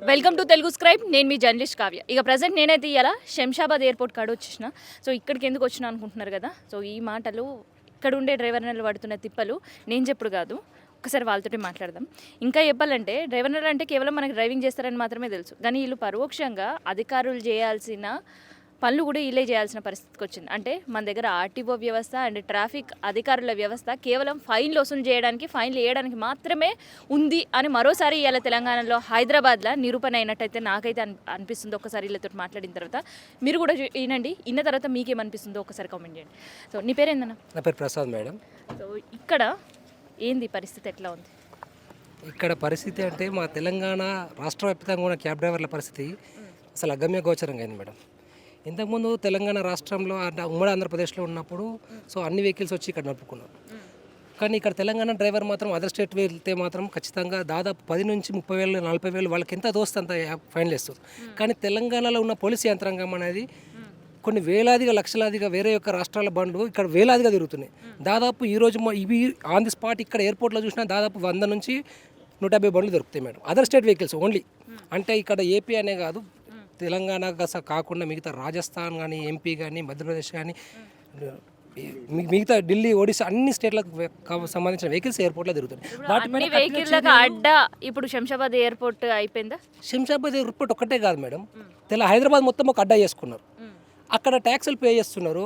Welcome to Telugu scribe. నేను మీ journalist Kavya. ఇక present నేనైతే ఇవాళ శంషాబాద్ ఎయిర్పోర్ట్ కాడ వచ్చేసిన. సో ఇక్కడికి ఎందుకు వచ్చినా అనుకుంటున్నారు కదా. సో ఈ మాటలు ఇక్కడ ఉండే డ్రైవర్లు పడుతున్న తిప్పలు నేను చెప్పుడు కాదు. ఒకసారి వాళ్ళతో మాట్లాడదాం. ఇంకా చెప్పాలంటే డ్రైవర్లు అంటే కేవలం మనకి డ్రైవింగ్ చేస్తారని మాత్రమే తెలుసు, కానీ వీళ్ళు పరోక్షంగా అధికారులు చేయాల్సిన పనులు కూడా వీళ్ళే చేయాల్సిన పరిస్థితికి వచ్చింది. అంటే మన దగ్గర ఆర్టీఓ వ్యవస్థ అండ్ ట్రాఫిక్ అధికారుల వ్యవస్థ కేవలం ఫైన్లు వసూలు చేయడానికి, ఫైన్లు వేయడానికి మాత్రమే ఉంది అని మరోసారి ఇవాళ తెలంగాణలో హైదరాబాద్లో నిరూపణ అయినట్టయితే నాకైతే అనిపిస్తుంది. ఒకసారి వీళ్ళతో మాట్లాడిన తర్వాత మీరు కూడా వినండి. విన్న తర్వాత మీకేమనిపిస్తుందో ఒకసారి కామెంట్ చేయండి. సో నీ పేరు ఏందన్నా? నా పేరు ప్రసాద్ మేడం. సో ఇక్కడ ఏంది పరిస్థితి, ఎట్లా ఉంది ఇక్కడ పరిస్థితి అంటే మా తెలంగాణ రాష్ట్ర వ్యాప్తంగా ఉన్న క్యాబ్ డ్రైవర్ల పరిస్థితి అసలు అగమ్య గోచరంగా అయింది మేడం. ఇంతకుముందు తెలంగాణ రాష్ట్రంలో ఉమ్మడి ఆంధ్రప్రదేశ్లో ఉన్నప్పుడు సో అన్ని వెహికల్స్ వచ్చి ఇక్కడ నడుపుకున్నారు. కానీ ఇక్కడ తెలంగాణ డ్రైవర్ మాత్రం అదర్ స్టేట్ వెళ్తే మాత్రం ఖచ్చితంగా దాదాపు 10 నుంచి 30,000 40,000 వాళ్ళకి ఎంత దోస్తే అంత ఫైన్లు వేస్తారు. కానీ తెలంగాణలో ఉన్న పోలీసు యంత్రాంగం అనేది కొన్ని వేలాదిగా లక్షలాదిగా వేరే యొక్క రాష్ట్రాల బండ్లు ఇక్కడ వేలాదిగా తిరుగుతున్నాయి. దాదాపు ఈరోజు ఇవి ఆన్ ది స్పాట్ ఇక్కడ ఎయిర్పోర్ట్లో చూసినా దాదాపు 100 నుంచి 150 బండ్లు దొరుకుతాయి madam. Other state vehicles only. అంటే ఇక్కడ ఏపీ అనే కాదు, తెలంగాణ కాకుండా మిగతా రాజస్థాన్ కానీ, ఎంపీ కానీ, మధ్యప్రదేశ్ కానీ, మిగతా ఢిల్లీ, ఒడిశా అన్ని స్టేట్లకు సంబంధించిన వెహికల్స్ ఎయిర్పోర్ట్లో తిరుగుతాయి. అడ్డా ఇప్పుడు శంషాబాద్ ఎయిర్పోర్ట్ అయిపోయిందా? శంషాబాద్ ఎయిర్పోర్ట్ ఒక్కటే కాదు మేడం, హైదరాబాద్ మొత్తం ఒక అడ్డా చేసుకున్నారు. అక్కడ ట్యాక్సులు పే చేస్తున్నారు,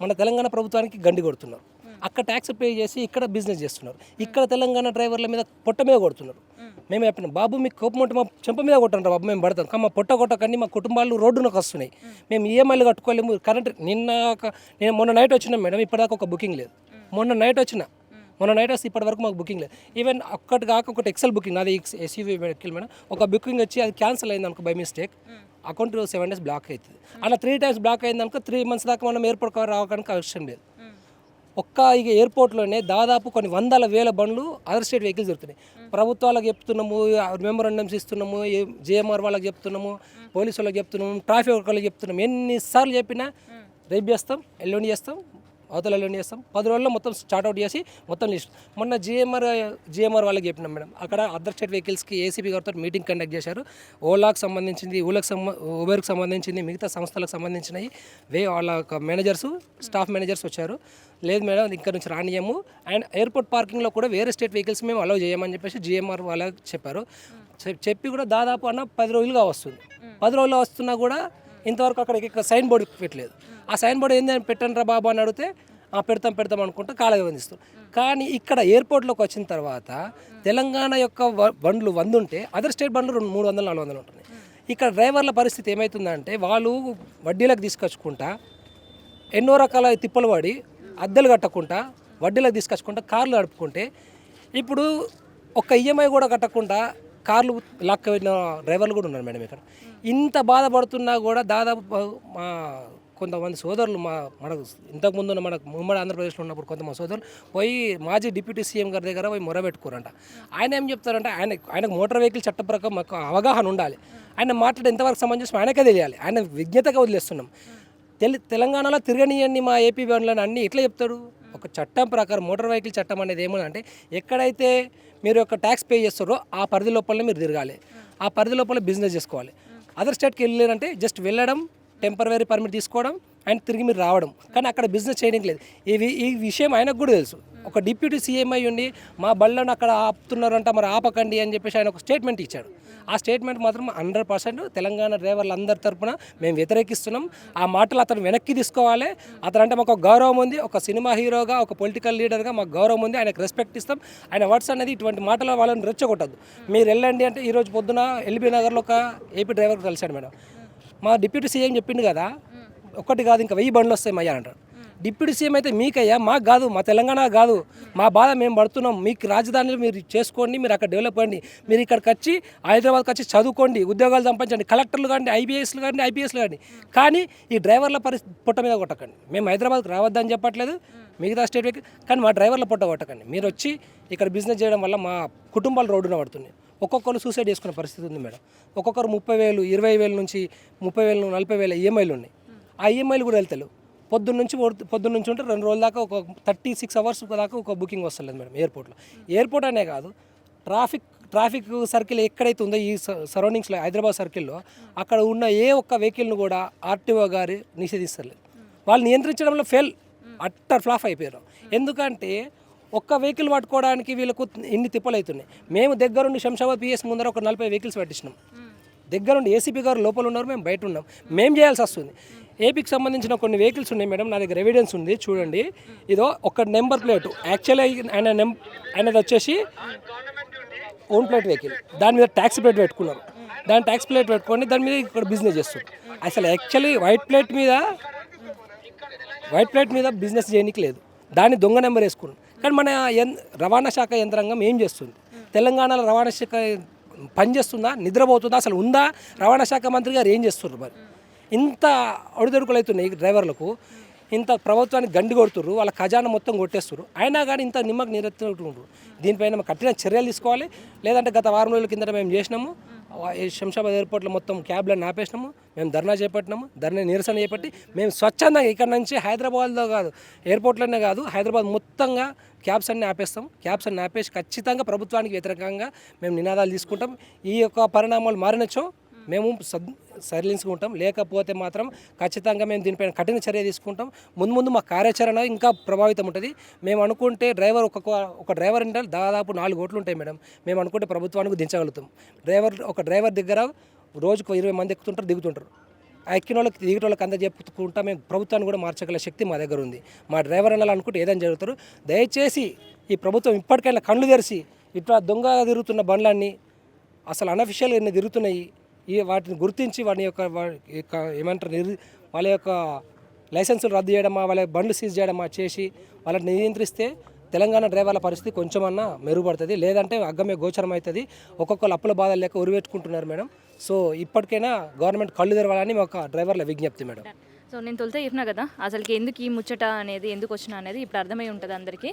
మన తెలంగాణ ప్రభుత్వానికి గండి కొడుతున్నారు. అక్కడ ట్యాక్స్ పే చేసి ఇక్కడ బిజినెస్ చేస్తున్నారు. ఇక్కడ తెలంగాణ డ్రైవర్ల మీద పొట్ట మీద కొడుతున్నారు. మేము చెప్పినాం, బాబు మీకు కోపం ఉంటే మా చెంప మీద కొట్టండి బాబు, మేము పడతాం. కానీ మా పొట్ట కొట్టకండి, మా కుటుంబాలు రోడ్డునకు వస్తున్నాయి, మేము ఈఎంఐలు కట్టుకోలేము. కరెంట్ నేను మొన్న నైట్ వచ్చినాం మేడం, ఇప్పటిదాకా ఒక బుకింగ్ లేదు. మొన్న నైట్ వస్తే ఇప్పటి వరకు మాకు బుకింగ్ లేదు. ఈవెన్ ఒక్కటి కాక ఒకటి ఎక్సెల్ బుకింగ్, అది ఎస్యూవీ వెహికల్ మేడం, ఒక బుకింగ్ వచ్చి అది క్యాన్సిల్ అయింది అనుకో by mistake, account 7 days block అవుతుంది. అలా 3 times బ్లాక్ అయింది అనుకో 3 months దాకా మనం ఎయిర్పోర్ట్ కవర్ రావడానికి అవసరం లేదు. ఇక ఎయిర్పోర్ట్లోనే దాదాపు కొన్ని 100,000 బండ్లు అదర్ స్టేట్ వెహికల్స్ దొరుకుతున్నాయి. ప్రభుత్వాలకు చెప్తున్నాము, మెమోరాండమ్స్ ఇస్తున్నాము, జేఎంఆర్ వాళ్ళకి చెప్తున్నాము, పోలీసు వాళ్ళకి చెప్తున్నాము, ట్రాఫిక్ వాళ్ళకి చెప్తున్నాము. ఎన్నిసార్లు చెప్పినా రేపు చేస్తాం, ఎల్లుండి చేస్తాం, అవతల ఎల్లుండి చేస్తాం, 10 రోజుల్లో మొత్తం స్టార్ట్అవుట్ చేసి మొత్తం లిస్ట్. మొన్న జిఎంఆర్ వాళ్ళకి చెప్పినాం మేడం, అక్కడ అదర్ స్టేట్ వెహికల్స్కి ఏసీపీ గారితో మీటింగ్ కండక్ట్ చేశారు. ఓలాకు సంబంధించింది, ఉబర్కి సంబంధించింది, మిగతా సంస్థలకు సంబంధించినవి వాళ్ళ మేనేజర్స్, స్టాఫ్ మేనేజర్స్ వచ్చారు. లేదు మేడం ఇక్కడ నుంచి రానియము, అండ్ ఎయిర్పోర్ట్ పార్కింగ్లో కూడా వేరే స్టేట్ వెహికల్స్ మేము అలౌ చేయమని చెప్పేసి జిఎంఆర్ వాళ్ళకి చెప్పారు. చెప్పి కూడా దాదాపు 10 రోజులుగా వస్తుంది. 10 రోజులు వస్తున్నా కూడా ఇంతవరకు అక్కడ సైన్ బోర్డు పెట్టలేదు. ఆ సైన్ బోర్డు ఏందని పెట్టండి రా బాబు అని అడిగితే పెడతాం అనుకుంటా కాలగా బంధిస్తాం. కానీ ఇక్కడ ఎయిర్పోర్ట్లోకి వచ్చిన తర్వాత తెలంగాణ యొక్క బండ్లు 100 ఉంటే అదర్ స్టేట్ బండ్లు 300 400 ఉంటున్నాయి. ఇక్కడ డ్రైవర్ల పరిస్థితి ఏమవుతుందంటే వాళ్ళు వడ్డీలకు తీసుకొచ్చుకుంటా, ఎన్నో రకాల తిప్పలు పడి, అద్దెలు కట్టకుండా వడ్డీలకు తీసుకొచ్చుకుంటా కార్లు నడుపుకుంటే, ఇప్పుడు ఒక ఈఎంఐ కూడా కట్టకుండా కార్లు లాక్కుపోయిన డ్రైవర్లు కూడా ఉన్నారు మేడం. ఇక్కడ ఇంత బాధపడుతున్నా కూడా దాదాపు మా కొంతమంది సోదరులు మనకు ఇంతకుముందు మనకు ఉమ్మడి ఆంధ్రప్రదేశ్లో ఉన్నప్పుడు కొంతమంది సోదరులు పోయి మాజీ డిప్యూటీ సీఎం గారి దగ్గర పోయి మొరబెట్టుకోరంట. ఆయన ఏం చెప్తారంటే ఆయనకు మోటార్ వెహికల్ చట్ట ప్రకారం మాకు అవగాహన ఉండాలి, ఆయన మాట్లాడే ఎంతవరకు సమంజసం ఆయనకే తెలియాలి, ఆయన విజ్ఞతగా వదిలేస్తున్నాం. తెలంగాణలో తిరగనియండి మా ఏపీ బండ్లను అన్నీ ఎట్లా చెప్తాడు? ఒక చట్టం ప్రకారం మోటార్ వెహికల్ చట్టం అనేది ఏమంటే ఎక్కడైతే మీరు ఒక ట్యాక్స్ పే చేస్తారో ఆ పరిధి లోపలనే మీరు తిరగాలి, ఆ పరిధి లోపల బిజినెస్ చేసుకోవాలి. అదర్ స్టేట్కి వెళ్ళారంటే జస్ట్ వెళ్ళడం, టెంపరరీ పర్మిట్ తీసుకోవడం అండ్ తిరిగి మీరు రావడం, కానీ అక్కడ బిజినెస్ చేయడానికి లేదు. ఈ విషయం ఆయనకు కూడా తెలుసు. ఒక డిప్యూటీ సీఎం అయ్యి ఉండి మా బళ్ళను అక్కడ ఆపుతున్నారంట, మరి ఆపకండి అని చెప్పేసి ఆయన ఒక స్టేట్మెంట్ ఇచ్చాడు. ఆ స్టేట్మెంట్ మాత్రం 100% తెలంగాణ డ్రైవర్లు అందరి తరపున మేము వ్యతిరేకిస్తున్నాం. ఆ మాటలు అతను వెనక్కి తీసుకోవాలి. అతను అంటే మాకు ఒక గౌరవం ఉంది, ఒక సినిమా హీరోగా, ఒక పొలిటికల్ లీడర్గా మాకు గౌరవం ఉంది, ఆయనకు రెస్పెక్ట్ ఇస్తాం. ఆయన వర్డ్స్ అనేది ఇటువంటి మాటలు వాళ్ళని రెచ్చగొట్టద్దు. మీరు వెళ్ళండి అంటే ఈరోజు పొద్దున ఎల్బీ నగర్లో ఒక ఏపీ డ్రైవర్ కలిశాడు మేడం. మా డిప్యూటీ సీఎం చెప్పిండు కదా, ఒక్కటి కాదు ఇంకా 1000 బండ్లు వస్తాయి అయ్యా అంటారు. డిప్యూటీ సీఎం అయితే మీకయ్యా, మాకు కాదు, మా తెలంగాణ కాదు, మా బాధ మేము పడుతున్నాం. మీకు రాజధానిలో మీరు చేసుకోండి, మీరు అక్కడ డెవలప్ అవ్వండి, మీరు ఇక్కడికి వచ్చి హైదరాబాద్కి వచ్చి చదువుకోండి, ఉద్యోగాలు సంపాదించండి, కలెక్టర్లు కానీ, ఐపీఎస్లు కానీ, ఐపీఎస్లు కానీ. కానీ ఈ డ్రైవర్ల పొట్ట మీద కొట్టకండి. మేము హైదరాబాద్కి రావద్దని చెప్పట్లేదు, మిగతా స్టేట్కి, కానీ మా డ్రైవర్ల పొట్ట కొట్టకండి. మీరు వచ్చి ఇక్కడ బిజినెస్ చేయడం వల్ల మా కుటుంబాలు రోడ్డున పడుతున్నాయి. ఒక్కొక్కరు సూసైడ్ చేసుకునే పరిస్థితి ఉంది మేడం. ఒక్కొక్కరు 30,000 20,000 నుంచి 30,000 40,000 ఈఎంఐలు ఉన్నాయి. ఆ ఈఎంఐలు కూడా వెళ్తారు. పొద్దున్న నుంచి ఉంటే 2 రోజుల దాకా ఒక 36 hours దాకా ఒక బుకింగ్ వస్తలేదు మేడం ఎయిర్పోర్ట్లో. ఎయిర్పోర్ట్ అనే కాదు, ట్రాఫిక్ సర్కిల్ ఎక్కడైతే ఉందో ఈ సరౌండింగ్స్లో హైదరాబాద్ సర్కిల్లో అక్కడ ఉన్న ఏ ఒక్క వెహికల్ను కూడా ఆర్టీఓ గారు నిషేధిస్తారు. వాళ్ళు నియంత్రించడంలో అట్టర్ ఫ్లాప్ అయిపోయారు. ఎందుకంటే ఒక్క వెహికల్ పట్టుకోవడానికి వీళ్ళకు ఇన్ని తిప్పలు అవుతున్నాయి. మేము దగ్గరుండి శంషాబాద్ పిఎస్ ముందర ఒక 40 వెహికల్స్ పట్టించినాం. దగ్గరుండి ఏసీపీ గారు లోపల ఉన్నారు, మేము బయట ఉన్నాం. మేము చేయాల్సి వస్తుంది. ఏపీకి సంబంధించిన కొన్ని వెహికల్స్ ఉన్నాయి మేడం, నా దగ్గర ఎవిడెన్స్ ఉంది చూడండి. ఇదో ఒక నెంబర్ ప్లేట్, యాక్చువల్లీ ఆయనది వచ్చేసి ఓన్ ప్లేట్ వెహికల్, దాని మీద ట్యాక్సీ ప్లేట్ పెట్టుకున్నారు. దాని ట్యాక్స్ ప్లేట్ పెట్టుకొని దాని మీద ఇక్కడ బిజినెస్ చేస్తారు. అసలు యాక్చువల్లీ వైట్ ప్లేట్ మీద బిజినెస్ చేయడానికి లేదు, దాన్ని దొంగ నెంబర్ వేసుకున్నాం. కానీ మన రవాణా శాఖ యంత్రాంగం ఏం చేస్తుంది? తెలంగాణలో రవాణా శాఖ పనిచేస్తుందా, నిద్రపోతుందా, అసలు ఉందా? రవాణా శాఖ మంత్రి గారు ఏం చేస్తున్నారు? మరి ఇంత ఒడిదొడుకులు అవుతున్నాయి డ్రైవర్లకు, ఇంత ప్రభుత్వానికి గండి కొడుతుర్రు, వాళ్ళ ఖజానా మొత్తం కొట్టేస్తారు. అయినా కానీ ఇంత నిమ్మకు నీరెత్తుకుంటారు. దీనిపైన కఠిన చర్యలు తీసుకోవాలి. లేదంటే గత వారం రోజుల కిందట మేము చేసినాము, శంషాబాద్ ఎయిర్పోర్ట్లో మొత్తం క్యాబ్లను ఆపేసినాము, మేము ధర్నా చేపట్టినాము. ధర్నా నిరసన చేపట్టి మేము స్వచ్ఛందంగా ఇక్కడ నుంచి హైదరాబాద్లో కాదు, ఎయిర్పోర్ట్లోనే కాదు, హైదరాబాద్ మొత్తంగా క్యాబ్స్ అన్నీ ఆపేస్తాం. క్యాబ్స్ అన్నీ ఆపేసి ఖచ్చితంగా ప్రభుత్వానికి వ్యతిరేకంగా మేము నినాదాలు తీసుకుంటాం. ఈ యొక్క పరిణామాలు మారినచో మేము సైలెన్స్గా ఉంటాం. లేకపోతే మాత్రం ఖచ్చితంగా మేము దీనిపైన కఠిన చర్య తీసుకుంటాం. ముందు మా కార్యాచరణ ఇంకా ప్రభావితం ఉంటుంది. మేము అనుకుంటే ఒక డ్రైవర్ అంటే దాదాపు 4 ఓట్లు ఉంటాయి మేడం. మేము అనుకుంటే ప్రభుత్వానికి దించగలుగుతాం. ఒక డ్రైవర్ దగ్గర రోజుకు 20 మంది ఎక్కుతుంటారు, దిగుతుంటారు. ఆ ఎక్కిన వాళ్ళకి దిగిన వాళ్ళకి అంతా చెప్పుకుంటా మేము ప్రభుత్వాన్ని కూడా మార్చగల శక్తి మా దగ్గర ఉంది. మా డ్రైవర్ అనాలి అనుకుంటే ఏదైనా జరుగుతారు. దయచేసి ఈ ప్రభుత్వం ఇప్పటికైనా కళ్ళు తెరిచి ఇట్లా దొంగ తిరుగుతున్న బండ్లన్నీ అసలు అనఫిషియల్గా ఎన్ని తిరుగుతున్నాయి, వాటిని గుర్తించి వాటి యొక్క ఏమంటారు వాళ్ళ యొక్క లైసెన్సులు రద్దు చేయడమా, వాళ్ళ బండ్లు సీజ్ చేయడమా చేసి వాళ్ళని నియంత్రిస్తే తెలంగాణ డ్రైవర్ల పరిస్థితి కొంచెమన్నా మెరుగుపడుతుంది. లేదంటే అగ్గమే గోచరం అవుతుంది. ఒక్కొక్కరు అప్పుల బాధలు లేక ఉరిపెట్టుకుంటున్నారు మేడం. సో ఇప్పటికైనా గవర్నమెంట్ కళ్ళు తెరవాలని ఒక డ్రైవర్ల విజ్ఞప్తి మేడం. సో నేను తొలితే చెప్పినా కదా, అసలుకి ఎందుకు ఈ ముచ్చట అనేది ఎందుకు వచ్చినా అనేది ఇప్పుడు అర్థమై ఉంటుంది అందరికీ.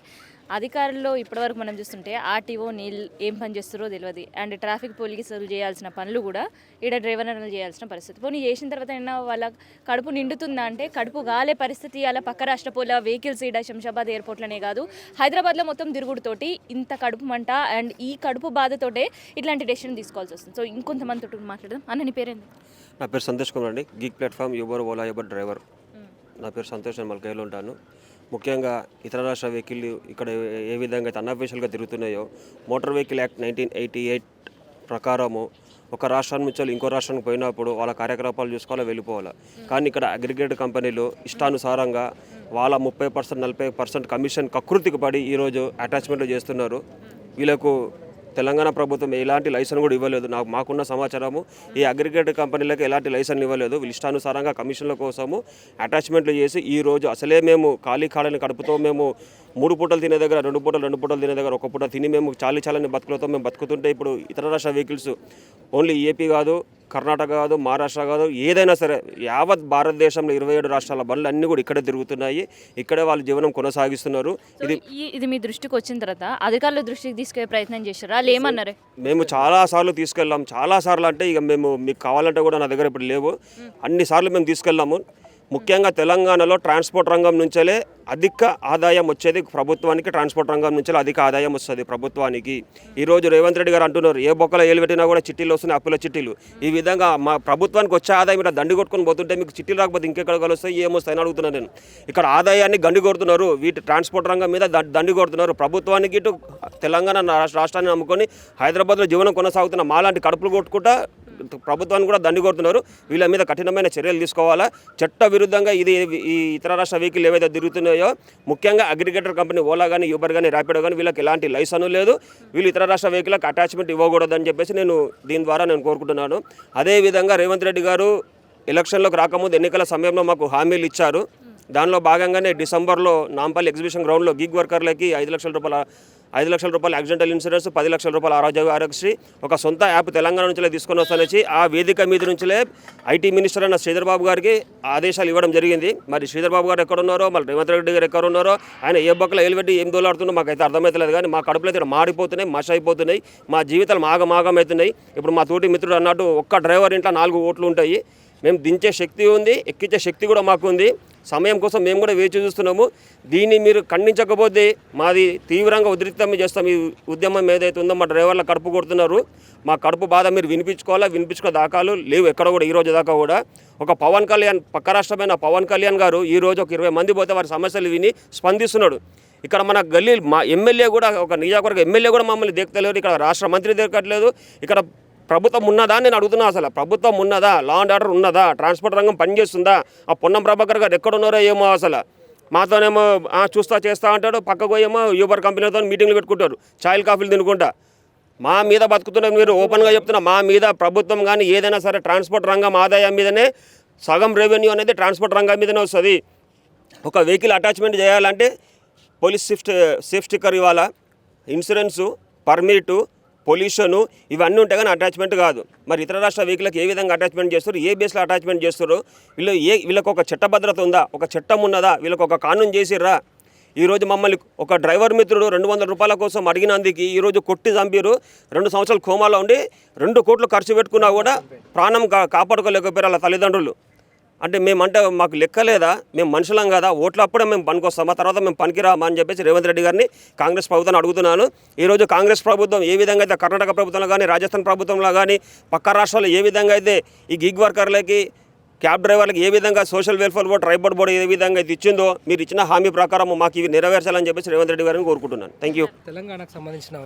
అధికారుల్లో ఇప్పటివరకు మనం చూస్తుంటే ఆర్టీఓ నీళ్ళు ఏం పని చేస్తారో తెలియదు, అండ్ ట్రాఫిక్ పోలీసులు చేయాల్సిన పనులు కూడా ఈడ డ్రైవర్లు చేయాల్సిన పరిస్థితి. పోనీ చేసిన తర్వాత అయినా వాళ్ళ కడుపు నిండుతుందా అంటే కడుపు గాలే పరిస్థితి. అలా పక్క రాష్ట్రపోల వెహికల్స్ ఈడ శంషాబాద్ ఎయిర్పోర్ట్లోనే కాదు, హైదరాబాద్లో మొత్తం తిరుగుడుతోటి ఇంత కడుపు మంట అండ్ ఈ కడుపు బాధతోటే ఇట్లాంటి డెసిషన్ తీసుకోవాల్సి వస్తుంది. సో ఇంకొంతమంది తోటి మాట్లాడదాం. అన్న నీ పేరేంది? నా పేరు సంతోష్ కుమార్ అండి, geek platform Uber Ola Uber driver. నా పేరు సంతోష్, నేను మల్కాయలో ఉంటాను. ముఖ్యంగా ఇతర రాష్ట్ర వెహికల్ ఇక్కడ ఏ విధంగా అయితే అన్అఫీషియల్గా తిరుగుతున్నాయో, మోటార్ వెహికల్ యాక్ట్ 1988 ప్రకారము ఒక రాష్ట్రం నుంచి ఇంకో రాష్ట్రానికి పోయినప్పుడు వాళ్ళ కార్యకలాపాలు చూసుకోవాలి, వెళ్ళిపోవాలి. కానీ ఇక్కడ అగ్రిగేట్ కంపెనీలు ఇష్టానుసారంగా వాళ్ళ 30% 40% కమిషన్ కకృతికి పడి ఈరోజు అటాచ్మెంట్లు చేస్తున్నారు. వీళ్ళకు తెలంగాణ ప్రభుత్వం ఎలాంటి లైసెన్స్ కూడా ఇవ్వలేదు. మాకున్న సమాచారము ఈ అగ్రిగేట్ కంపెనీలకు ఎలాంటి లైసెన్స్ ఇవ్వలేదు. వీళ్ళు ఇష్టానుసారంగా కమిషన్ల కోసము అటాచ్మెంట్లు చేసి ఈరోజు అసలే మేము ఖాళీ కడుపుతో మేము 3 పూటలు తినే దగ్గర 2 పూటలు తినే దగ్గర 1 పూట తిని మేము చాలని బతుకులతో మేము బతుకుతుంటే ఇప్పుడు ఇతర రాష్ట్ర వెహికల్స్ ఓన్లీ ఏపీ కాదు, కర్ణాటక కాదు, మహారాష్ట్ర కాదు, ఏదైనా సరే యావత్ భారతదేశంలో 27 రాష్ట్రాల బండ్లు అన్నీ కూడా ఇక్కడే తిరుగుతున్నాయి. ఇక్కడే వాళ్ళ జీవనం కొనసాగిస్తున్నారు. ఇది మీ దృష్టికి వచ్చిన తర్వాత అధికారుల దృష్టికి తీసుకెళ్లే ప్రయత్నం చేశారా? ఏమన్నారు? మేము చాలాసార్లు తీసుకెళ్ళాం. చాలాసార్లు అంటే ఇక మేము మీకు కావాలంటే కూడా నా దగ్గర ఇప్పుడు లేవు, అన్నిసార్లు మేము తీసుకెళ్ళాము. ముఖ్యంగా తెలంగాణలో ట్రాన్స్పోర్ట్ రంగం నుంచే అధిక ఆదాయం వచ్చేది ప్రభుత్వానికి. ట్రాన్స్పోర్ట్ రంగం నుంచి అధిక ఆదాయం వస్తుంది ప్రభుత్వానికి. ఈరోజు రేవంత్ రెడ్డి గారు అంటున్నారు ఏ బొక్కలో ఏలు పెట్టినా కూడా చిట్టీలు వస్తున్నాయి, అప్పుల చిట్టీలు. ఈ విధంగా మా ప్రభుత్వానికి వచ్చే ఆదాయం ఇట్లా దండి కొట్టుకొని పోతుంటే మీకు చిట్టీలు రాకపోతే ఇంకెక్కడ కలుస్తాయి, ఏమొస్తాయని అడుగుతున్నాను నేను. ఇక్కడ ఆదాయాన్ని గండి కొడుతున్నారు, వీటి ట్రాన్స్పోర్ట్ రంగం మీద దండి కొడుతున్నారు. ప్రభుత్వానికి ఇటు తెలంగాణ రాష్ట్రాన్ని నమ్ముకొని హైదరాబాద్లో జీవనం కొనసాగుతున్న మాలాంటి కడుపులు కొట్టుకుంటా ప్రభుత్వాన్ని కూడా దండి కొడుతున్నారు. వీళ్ళ మీద కఠినమైన చర్యలు తీసుకోవాలా. చట్ట విరుద్ధంగా ఈ ఇతర రాష్ట్ర వెహికల్ ఏవైతే తిరుగుతున్నాయో, ముఖ్యంగా అగ్రిగేటర్ కంపెనీ ఓలా కానీ, యూబర్ కానీ, ర్యాపిడో కానీ వీళ్ళకి ఎలాంటి లైసెన్స్ లేదు. వీళ్ళు ఇతర రాష్ట్ర వెహికల్కి అటాచ్మెంట్ ఇవ్వకూడదని చెప్పేసి దీని ద్వారా నేను కోరుకుంటున్నాను. అదేవిధంగా రేవంత్ రెడ్డి గారు ఎలక్షన్లోకి రాకముందు ఎన్నికల సమయంలో మాకు హామీలు ఇచ్చారు. దానిలో భాగంగానే డిసెంబర్లో నాంపల్లి ఎగ్జిబిషన్ గ్రౌండ్లో గిగ్ వర్కర్లకి 5 లక్షల రూపాయల యాక్సిడెంటల్ ఇన్సూరెన్స్, 10 లక్షల రూపాయల ఆరోగ్యశ్రీ, ఒక సొంత యాప్ తెలంగాణ నుంచే తీసుకొని వస్తానొచ్చి ఆ వేదిక మీద నుంచే ఐటీ మినిస్టర్ అయిన శ్రీధర్ బాబు గారికి ఆదేశాలు ఇవ్వడం జరిగింది. మరి శ్రీధర్ బాబు గారు ఎక్కడున్నారో, మళ్ళీ రేవంత్ రెడ్డి గారు ఎక్కడున్నారో, ఆయన ఏ బొక్కలో ఏలుపెట్టి ఏం దోలాడుతుందో మాకైతే అర్థమవుతలేదు. కానీ మా కడుపులో అయితే మాడిపోతున్నాయి, మష అయిపోతున్నాయి, మా జీవితాలు మాగమవుతున్నాయి. ఇప్పుడు మా తోటి మిత్రుడు అన్నట్టు ఒక్క డ్రైవర్ ఇంట్లో 4 ఓట్లు ఉంటాయి. మేము దించే శక్తి ఉంది, ఎక్కించే శక్తి కూడా మాకు ఉంది. సమయం కోసం మేము కూడా వేచి చూస్తున్నాము. దీన్ని మీరు ఖండించకపోతే మాది తీవ్రంగా ఉధృతం చేస్తాం. ఈ ఉద్యమం ఏదైతే ఉందో మా డ్రైవర్ల కడుపు కొడుతున్నారు, మా కడుపు బాధ మీరు వినిపించుకునే దాఖలు లేవు ఎక్కడ కూడా. ఈ రోజు దాకా కూడా ఒక పవన్ కళ్యాణ్, పక్క రాష్ట్రమైన పవన్ కళ్యాణ్ గారు ఈ రోజు ఒక 20 మంది పోతే వారి సమస్యలు విని స్పందిస్తున్నాడు. ఇక్కడ మన గల్లీ మా ఎమ్మెల్యే కూడా, ఒక నియోజకవర్గ ఎమ్మెల్యే కూడా మమ్మల్ని దేకలేరు. ఇక్కడ రాష్ట్ర మంత్రి దేకట్లేదు. ఇక్కడ ప్రభుత్వం ఉన్నదా నేను అడుగుతున్నా, అసలు ప్రభుత్వం ఉన్నదా, లా అండ్ ఆర్డర్ ఉన్నదా, ట్రాన్స్పోర్ట్ రంగం పనిచేస్తుందా? ఆ పొన్నం ప్రభాకర్ గారు ఎక్కడున్నారో ఏమో, అసలు మాతోనేమో చూస్తా చేస్తా అంటాడు, పక్కకు ఏమో యూబర్ కంపెనీతో మీటింగ్లు పెట్టుకుంటారు, ఛాయలు కాఫీలు తినుకుంటా. మా మీద బతుకుతున్నారు మీరు, ఓపెన్గా చెప్తున్నా. మా మీద ప్రభుత్వం కానీ ఏదైనా సరే ట్రాన్స్పోర్ట్ రంగం ఆదాయం మీదనే సగం రెవెన్యూ అనేది ట్రాన్స్పోర్ట్ రంగం మీదనే వస్తుంది. ఒక వెహికల్ అటాచ్మెంట్ చేయాలంటే పోలీస్ సేఫ్ స్టిక్కర్ ఇవ్వాలా, ఇన్సూరెన్సు, పర్మిటు, పొల్యూషను, ఇవన్నీ ఉంటాయి కానీ అటాచ్మెంట్ కాదు. మరి ఇతర రాష్ట్ర వెహికల్కి ఏ విధంగా అటాచ్మెంట్ చేస్తారు, ఏ బేస్లో అటాచ్మెంట్ చేస్తారు? వీళ్ళకి ఒక చట్టభద్రత ఉందా, ఒక చట్టం ఉన్నదా, వీళ్ళకి ఒక కానూన్ చేసిర్రా? ఈరోజు మమ్మల్ని ఒక డ్రైవర్ మిత్రుడు 200 రూపాయల కోసం అడిగినందుకు ఈరోజు కొట్టి చంపిరు. 2 సంవత్సరాలు కోమాలో ఉండి 2 కోట్లు ఖర్చు పెట్టుకున్నా కూడా ప్రాణం కాపాడుకోలేకపోయారు వాళ్ళ తల్లిదండ్రులు. అంటే మేమంటే మాకు లెక్కలేదా? మేము మనుషులం కదా, ఓట్లు అప్పుడే మేము పనికొస్తామా, తర్వాత మేము పనికిరామా అని చెప్పేసి రేవంత్ రెడ్డి గారిని, కాంగ్రెస్ ప్రభుత్వాన్ని అడుగుతున్నాను. ఈరోజు కాంగ్రెస్ ప్రభుత్వం ఏ విధంగా అయితే కర్ణాటక ప్రభుత్వంలో కానీ, రాజస్థాన్ ప్రభుత్వంలో కానీ, పక్క రాష్ట్రాల్లో ఏ విధంగా అయితే ఈ గిగ్ వర్కర్లకి, క్యాబ్ డ్రైవర్లకి ఏ విధంగా social welfare board, tribal board ఏ విధంగా అయితే ఇచ్చిందో, మీరు ఇచ్చిన హామీ ప్రకారం మాకు ఇవి నెరవేర్చాలని చెప్పేసి రేవంత్ రెడ్డి గారిని కోరుకుంటున్నాను. Thank you. తెలంగాణకు సంబంధించిన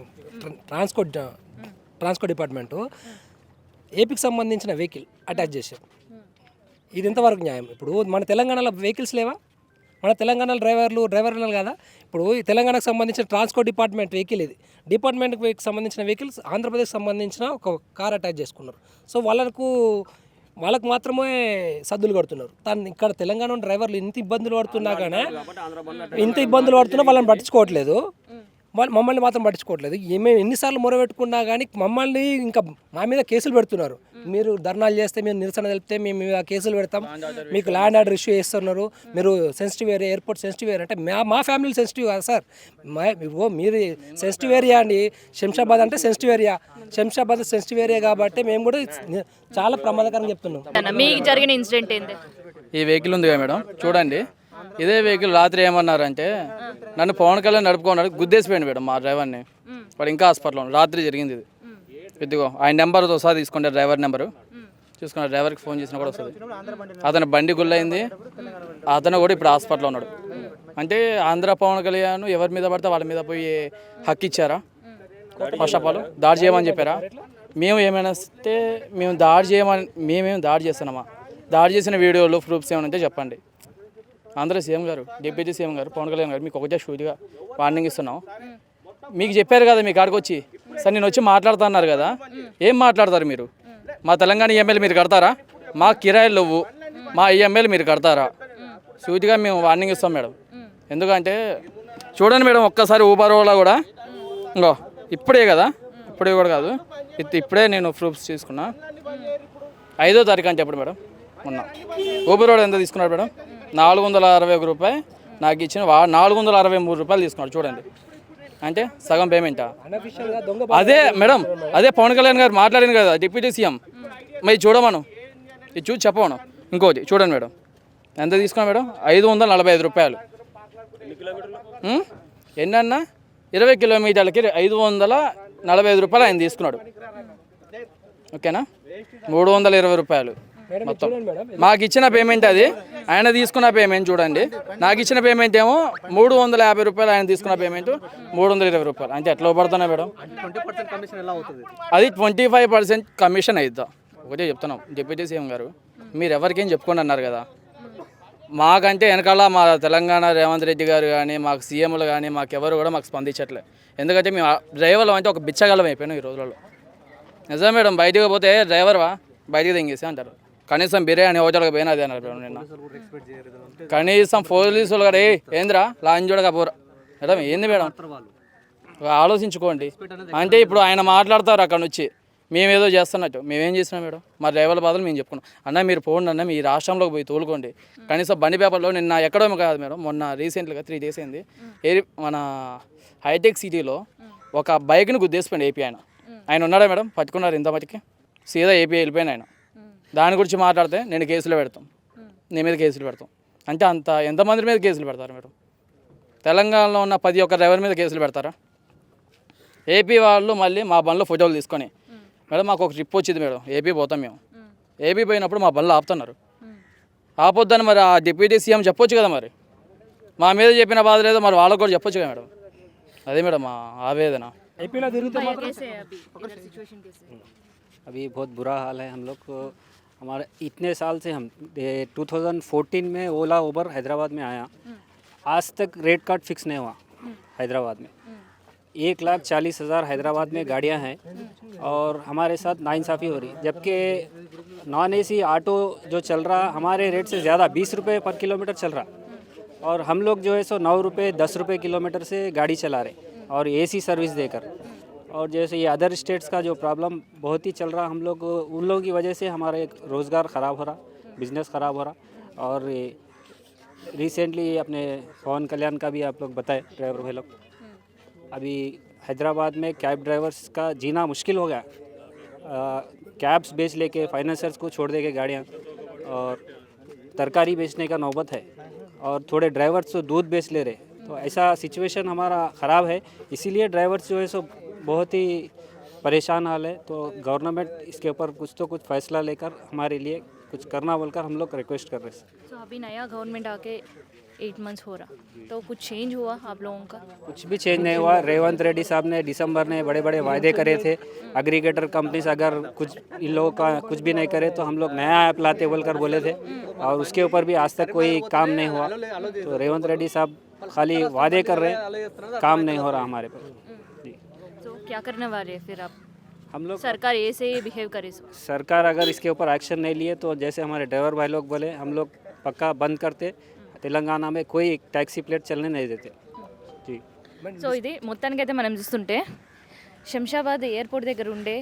ట్రాన్స్పోర్ట్ డిపార్ట్మెంటు ఏపీకి సంబంధించిన వెహికల్ అటాచ్ చేశారు. ఇది ఎంతవరకు న్యాయం? ఇప్పుడు మన తెలంగాణలో వెహికల్స్ లేవా? మన తెలంగాణలో డ్రైవర్లు కదా. ఇప్పుడు ఈ తెలంగాణకు సంబంధించిన ట్రాన్స్పోర్ట్ డిపార్ట్మెంట్ వెహికల్ ఇది. డిపార్ట్మెంట్కి సంబంధించిన వెహికల్స్ ఆంధ్రప్రదేశ్కి సంబంధించిన ఒక కార్ అటాచ్ చేసుకున్నారు. సో వాళ్ళకు మాత్రమే సద్దులు కడుతున్నారు. ఇక్కడ తెలంగాణ డ్రైవర్లు ఇంత ఇబ్బందులు పడుతున్నా కానీ వాళ్ళని పట్టించుకోవట్లేదు. మమ్మల్ని మాత్రం పట్టించుకోవట్లేదు. మేము ఎన్నిసార్లు మొరబెట్టుకున్నా కానీ మమ్మల్ని ఇంకా మా మీద కేసులు పెడుతున్నారు. మీరు ధర్నాలు చేస్తే, మీరు నిరసన తెలిపితే మేము మీద కేసులు పెడతాం, మీకు ల్యాండ్ ఆర్డర్ ఇష్యూ చేస్తున్నారు, మీరు sensitive area, airport sensitive area అంటే మా ఫ్యామిలీ సెన్సిటివ్ కాదు సార్. మీరు సెన్సిటివ్ ఏరియా అండి. శంషాబాద్ అంటే sensitive area. Shamshabad sensitive area కాబట్టి మేము కూడా చాలా ప్రమాదకరంగా చెప్తున్నాం. మీకు జరిగిన ఇన్సిడెంట్ ఏంటి? ఈ వెహికల్ ఉంది కదా మేడం, చూడండి. ఇదే వెహికల్ రాత్రి ఏమన్నారంటే నన్ను పవన్ కళ్యాణ్ నడుపుకున్నాడు, గుద్దేసిపోయింది మేడం మా డ్రైవర్ని. వాడు ఇంకా హాస్పిటల్లో రాత్రి జరిగింది ఇది. ఇదిగో ఆయన నెంబర్తో సహా తీసుకుంటే, డ్రైవర్ నెంబరు చూసుకున్న, డ్రైవర్కి ఫోన్ చేసినా కూడా వస్తుంది. అతను బండి గుల్లయింది, అతను కూడా ఇప్పుడు హాస్పిటల్లో ఉన్నాడు. అంటే ఆంధ్ర పవన్ కళ్యాణ్ ఎవరి మీద పడితే వాళ్ళ మీద పోయి హక్కు ఇచ్చారా? ఫస్ట్ ఆఫ్ ఆల్ దాడి చేయమని చెప్పారా? మేము ఏమైనా వస్తే మేము మేమేం దాడి చేస్తున్నామా? దాడి చేసిన వీడియోలు, ప్రూఫ్స్ ఏమైనా ఉంటే చెప్పండి. ఆంధ్ర సీఎం గారు, డిప్యూటీ సీఎం గారు, పవన్ కళ్యాణ్ గారు మీకు ఒకటే షూట్గా వార్నింగ్ ఇస్తున్నాం. మీకు చెప్పారు కదా మీ కాడికి వచ్చి, సార్ నేను వచ్చి మాట్లాడుతా అన్నారు కదా, ఏం మాట్లాడతారు మీరు? మా తెలంగాణ ఈఎంఐలు మీరు కడతారా? మా కిరాయిలు లేవు, మా ఈఎంఐలు మీరు కడతారా? షూట్గా మేము వార్నింగ్ ఇస్తాం మేడం. ఎందుకంటే చూడండి మేడం, ఒక్కసారి ఊబర్ ఓలా కూడా ఇంకో ఇప్పుడే కదా, ఇప్పుడే కూడా కాదు, ఇప్పుడే నేను ప్రూఫ్స్ తీసుకున్నా. 5వ తారీఖు అని చెప్పండి మేడం. మొన్న ఊబర్ ఓలా ఎంత తీసుకున్నాడు మేడం? 461 రూపాయలు నాకు ఇచ్చిన 463 రూపాయలు తీసుకున్నాడు. చూడండి, అంటే సగం పేమెంటా? అదే మేడం, అదే పవన్ కళ్యాణ్ గారు మాట్లాడింది కదా డిప్యూటీ సీఎం, మరి చూడమను, ఇది చూసి చెప్పమను. ఇంకోటి చూడండి మేడం, ఎంత తీసుకున్నా మేడం? 545 రూపాయలు. ఎన్నన్నా 20 కిలోమీటర్లకి 545 రూపాయలు ఆయన తీసుకున్నాడు. ఓకేనా? 320 రూపాయలు మొత్తం. మాకు ఇచ్చిన పేమెంట్ అది, ఆయన తీసుకున్న పేమెంట్ చూడండి. నాకు ఇచ్చిన పేమెంట్ ఏమో 350 రూపాయలు, ఆయన తీసుకున్న పేమెంట్ 320 రూపాయలు. అంటే ఎట్లా పడుతున్నా మేడం? అది 25% కమిషన్ అవుతుందా? ఒకటే చెప్తున్నాం, డిప్యూటీ సీఎం గారు మీరు ఎవరికేం చెప్పుకోండి అన్నారు కదా. మాకంటే వెనకాల మా తెలంగాణ రేవంత్ రెడ్డి గారు కానీ, మాకు సీఎంలు కానీ, మాకెవరు కూడా మాకు స్పందించట్లేదు. ఎందుకంటే మేము డ్రైవర్లు అంటే ఒక బిచ్చగలం అయిపోయినాం ఈ రోజులలో. నిజం మేడం, బయటకు పోతే డ్రైవర్వా బయటికి తెంగేసి అంటారు. కనీసం బిర్యానీ హోటల్కి పోయినా అదే అన్నారు నిన్న. కనీసం పోలీసులు కూడా ఏందిరా లాంజ్ చూడగా పోరా మేడం, ఏంది మేడం? ఆలోచించుకోండి. అంటే ఇప్పుడు ఆయన మాట్లాడతారు అక్కడ నుంచి, మేమేదో చేస్తున్నట్టు. మేమేం చేసినాం మేడం? మా డ్రైవర్ల బాధలు మేము చెప్పుకున్నాం. అన్న మీరు పోండి అన్న, మీ రాష్ట్రంలోకి పోయి తోలుకోండి. కనీసం బండి పేపర్లో నిన్న ఎక్కడో కాదు మేడం, మొన్న రీసెంట్గా 3 days అయింది, మన హైటెక్ సిటీలో ఒక బైక్ని గుద్దేసిపోయింది ఏపీ. ఆయన ఉన్నాడా మేడం? పట్టుకున్నారు ఇంత మటుకి, సీదా ఏపీ వెళ్ళిపోయిన ఆయన. దాని గురించి మాట్లాడితే నేను కేసులు పెడతాం, నీ మీద కేసులు పెడతాం అంటే అంత ఎంతమంది మీద కేసులు పెడతారు మేడం? తెలంగాణలో ఉన్న 11 డ్రైవర్ మీద కేసులు పెడతారా? ఏపీ వాళ్ళు మళ్ళీ మా బండ్లో ఫోటోలు తీసుకొని మేడం మాకు ఒక ట్రిప్ వచ్చింది మేడం, ఏపీ పోతాం మేము, ఏపీ పోయినప్పుడు మా బండ్లు ఆపుతున్నారు. ఆపొద్దని మరి ఆ డిప్యూటీ సీఎం చెప్పొచ్చు కదా, మరి మా మీద చెప్పిన బాధ లేదో మరి వాళ్ళకు కూడా చెప్పొచ్చు కదా మేడం. అదే మేడం మా ఆవేదన. कैसे है अभी इधर सिचुएशन कैसे है? अभी बहुत बुरा हाल है। हम लोग को हमारे इतने साल से हम 2014 में ओला उबर हैदराबाद में आया, आज तक रेट कार्ड फिक्स नहीं हुआ हैदराबाद में। 1,40,000 हैदराबाद में गाड़ियां हैं और हमारे साथ नाइंसाफ़ी हो रही, जबकि नॉन एसी ऑटो जो चल रहा हमारे रेट से ज़्यादा 20 रुपये पर किलोमीटर चल रहा, और हम लोग जो है सो 9 रुपये 10 रुपये किलोमीटर से गाड़ी चला रहे और एसी सर्विस देकर। और जैसे ये अदर स्टेट्स का जो प्रॉब्लम बहुत ही चल रहा, हम लोग उन लोगों की वजह से हमारा एक रोज़गार ख़राब हो रहा, बिज़नेस ख़राब हो रहा। और रिसेंटली अपने पवन कल्याण का भी आप लोग बताए ड्राइवर भाई लोग, अभी हैदराबाद में कैब ड्राइवर्स का जीना मुश्किल हो गया। कैब्स बेच लेके फाइनेंसर्स को छोड़ दे के गाड़ियाँ, और तरकारी बेचने का नौबत है, और थोड़े ड्राइवर्स तो दूध बेच ले रहे। तो ऐसा सिचुएशन हमारा ख़राब है, इसीलिए ड्राइवर्स जो है सो बहुत ही परेशान हाल है। तो गवर्नमेंट इसके ऊपर कुछ तो कुछ फ़ैसला लेकर हमारे लिए कुछ करना बोलकर हम लोग रिक्वेस्ट कर रहे हैं। तो अभी नया गवर्नमेंट आके 8 मंथ्स हो रहा, तो कुछ चेंज हुआ आप लोगों का? कुछ भी चेंज नहीं हुआ। रेवंत रेड्डी साहब ने दिसंबर में बड़े बड़े वायदे करे थे, एग्रीगेटर कंपनीज अगर कुछ इन लोगों का कुछ भी नहीं करे तो हम लोग नया ऐप लाते बोलकर बोले थे, और उसके ऊपर भी आज तक कोई काम नहीं हुआ। तो रेवंत रेड्डी साहब खाली वादे कर रहे हैं, काम नहीं हो रहा हमारे पर। जी, तो क्या करने वाले हैं फिर आप? हम लोग सरकार ऐसे बिहेव करे सो? सरकार अगर इसके ऊपर एक्शन नहीं लिए तो जैसे हमारे ड्राइवर भाई लोग बोले, हम लोग पक्का बंद करते, తెలంగాణ में कोई टैक्सी प्लेट चलने नहीं देते। जी, సో ఇది మొత్తానికైతే మనం చూస్తుంటే శంషాబాద్ ఎయిర్పోర్ట్ దగ్గర ఉండే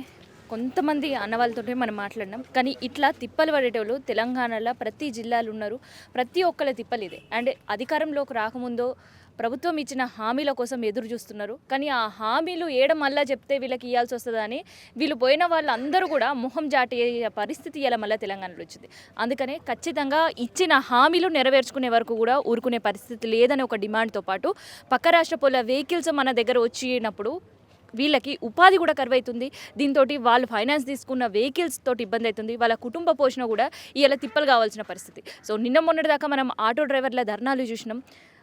కొంతమంది అన్న వాళ్ళతో మనం మాట్లాడినాం. కానీ ఇట్లా తిప్పలు పడేటోళ్ళు తెలంగాణలో ప్రతి జిల్లాలు ఉన్నారు, ప్రతి ఒక్కళ్ళ తిప్పలు ఇదే. అండ్ అధికారంలోకి రాకముందో ప్రభుత్వం ఇచ్చిన హామీల కోసం ఎదురు చూస్తున్నారు. కానీ ఆ హామీలు ఏడ మళ్ళా చెప్తే వీళ్ళకి ఇవ్వాల్సి వస్తుందని వీళ్ళు పోయిన వాళ్ళందరూ కూడా మొహం జాటి పరిస్థితి ఇలా మళ్ళీ తెలంగాణలో వచ్చింది. అందుకనే ఖచ్చితంగా ఇచ్చిన హామీలు నెరవేర్చుకునే వరకు కూడా ఊరుకునే పరిస్థితి లేదని ఒక డిమాండ్తో పాటు పక్క రాష్ట్ర పోల వెహికల్స్ మన దగ్గర వచ్చినప్పుడు వీళ్ళకి ఉపాధి కూడా కరువైతుంది. దీంతో వాళ్ళు ఫైనాన్స్ తీసుకున్న వెహికల్స్ తోటి ఇబ్బంది అవుతుంది, వాళ్ళ కుటుంబ పోషణ కూడా ఇలా తిప్పలు కావాల్సిన పరిస్థితి. సో నిన్న మొన్నటిదాకా మనం ఆటో డ్రైవర్ల ధర్నాలు చూసినాం,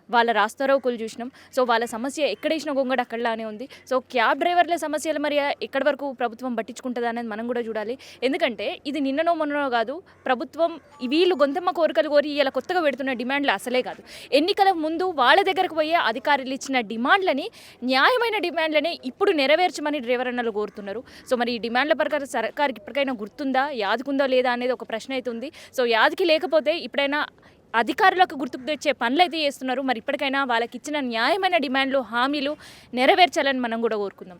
వాళ్ళ రాస్తారోకులు చూసినాం. సో వాళ్ళ సమస్య ఎక్కడేసిన గొంగడ అక్కడలానే ఉంది. సో క్యాబ్ డ్రైవర్ల సమస్యలు మరి ఎక్కడి వరకు ప్రభుత్వం పట్టించుకుంటుందా అనేది మనం కూడా చూడాలి. ఎందుకంటే ఇది నిన్ననో మొన్ననో కాదు, ప్రభుత్వం వీళ్ళు గొంతమ్మ కోరికలు కోరి ఇలా కొత్తగా పెడుతున్న డిమాండ్లు అసలే కాదు. ఎన్నికల ముందు వాళ్ళ దగ్గరకు పోయే అధికారులు ఇచ్చిన డిమాండ్లని, న్యాయమైన డిమాండ్లని ఇప్పుడు నెరవేర్చమని డ్రైవర్ అన్నలు కోరుతున్నారు. సో మరి ఈ డిమాండ్ల ప్రకారం సర్కార్కి ఇప్పటికైనా గుర్తుందా, యాదుకుందా లేదా అనేది ఒక ప్రశ్న అయితే ఉంది. సో యాదికి లేకపోతే ఇప్పుడైనా అధికారులకు గుర్తుకు తెచ్చే పనులు అయితే చేస్తున్నారు. మరి ఇప్పటికైనా వాళ్ళకి ఇచ్చిన న్యాయమైన డిమాండ్లు, హామీలు నెరవేర్చాలని మనం కూడా కోరుకుందాం.